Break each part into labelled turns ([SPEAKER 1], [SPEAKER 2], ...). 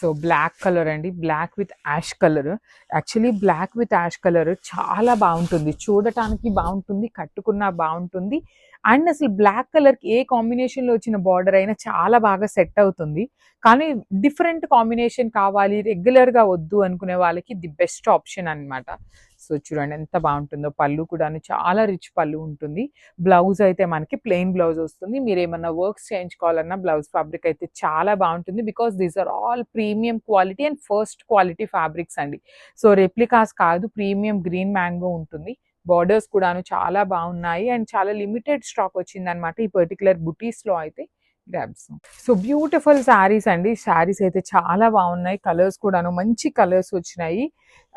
[SPEAKER 1] So black colour అండి, black with ash colour. Actually black with ash colour చాలా బాగుంటుంది, చూడటానికి బాగుంటుంది, కట్టుకున్నా బాగుంటుంది. అండ్ అసలు బ్లాక్ కలర్కి ఏ కాంబినేషన్లో వచ్చిన బార్డర్ అయినా చాలా బాగా సెట్ అవుతుంది. కానీ డిఫరెంట్ కాంబినేషన్ కావాలి, రెగ్యులర్గా వద్దు అనుకునే వాళ్ళకి ది బెస్ట్ ఆప్షన్ అనమాట. సో చూడండి ఎంత బాగుంటుందో, పళ్ళు కూడాను చాలా రిచ్ పళ్ళు ఉంటుంది. బ్లౌజ్ అయితే మనకి ప్లెయిన్ బ్లౌజ్ వస్తుంది. మీరు ఏమన్నా వర్క్స్ చేయించుకోవాలన్నా బ్లౌజ్ ఫ్యాబ్రిక్ అయితే చాలా బాగుంటుంది. Because these are all premium quality and first quality fabrics అండి. సో రెప్లికాస్ కాదు, ప్రీమియం గ్రీన్ మ్యాంగో ఉంటుంది. బార్డర్స్ కూడాను చాలా బాగున్నాయి అండ్ చాలా లిమిటెడ్ స్టాక్ వచ్చిందనమాట ఈ పర్టికులర్ బుటీస్లో అయితే. గ్రాబ్స్. సో బ్యూటిఫుల్ శారీస్ అండి, శారీస్ అయితే చాలా బాగున్నాయి, కలర్స్ కూడాను మంచి కలర్స్ వచ్చినాయి.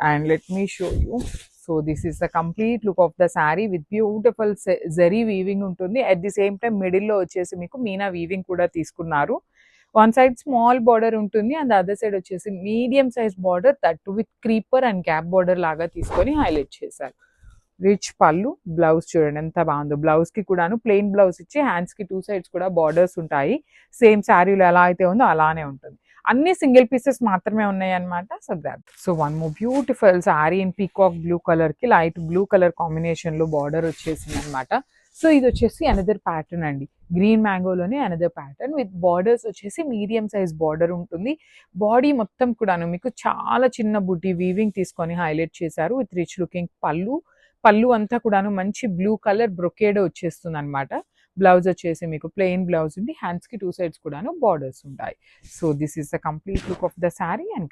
[SPEAKER 1] And let me show you. So this is the complete look of the sari with beautiful zari weaving ఉంటుంది. అట్ ది సేమ్ టైం మిడిల్లో వచ్చేసి మీకు మీనా వీవింగ్ కూడా తీసుకున్నారు. వన్ సైడ్ స్మాల్ బార్డర్ ఉంటుంది అండ్ అదర్ సైడ్ వచ్చేసి medium size border, that with creeper and gap border లాగా తీసుకొని హైలైట్ చేశారు. రిచ్ పళ్ళు, బ్లౌజ్ చూడండి ఎంత బాగుందో. బ్లౌజ్ కి కూడాను ప్లెయిన్ బ్లౌజ్ ఇచ్చి హ్యాండ్స్ కి టూ సైడ్స్ కూడా బార్డర్స్ ఉంటాయి. సేమ్ శారీలో ఎలా అయితే ఉందో అలానే ఉంటుంది. అన్ని సింగిల్ పీసెస్ మాత్రమే ఉన్నాయి అనమాట. So grab. So one more beautiful sari in peacock blue colour కి లైట్ బ్లూ కలర్ కాంబినేషన్ లో బార్డర్ వచ్చేసింది అనమాట. సో ఇది వచ్చేసి అనదర్ ప్యాటర్న్ అండి, గ్రీన్ మ్యాంగోలోనే అనదర్ ప్యాటర్న్ విత్ బార్డర్స్ వచ్చేసి మీడియం సైజ్ బార్డర్ ఉంటుంది. బాడీ మొత్తం కూడాను మీకు చాలా చిన్న బుటీ వీవింగ్ తీసుకొని హైలైట్ చేశారు విత్ రిచ్ లుకింగ్ పళ్ళు. పళ్ళు అంతా కూడాను మంచి బ్లూ కలర్ బ్రొకేడ్ వచ్చేస్తుంది అనమాట. బ్లౌజ్ వచ్చేసి మీకు ప్లెయిన్ బ్లౌజ్ ఉంది, హ్యాండ్స్ కి టూ సైడ్స్ కూడాను బార్డర్స్ ఉంటాయి. So this is the complete look of the sari and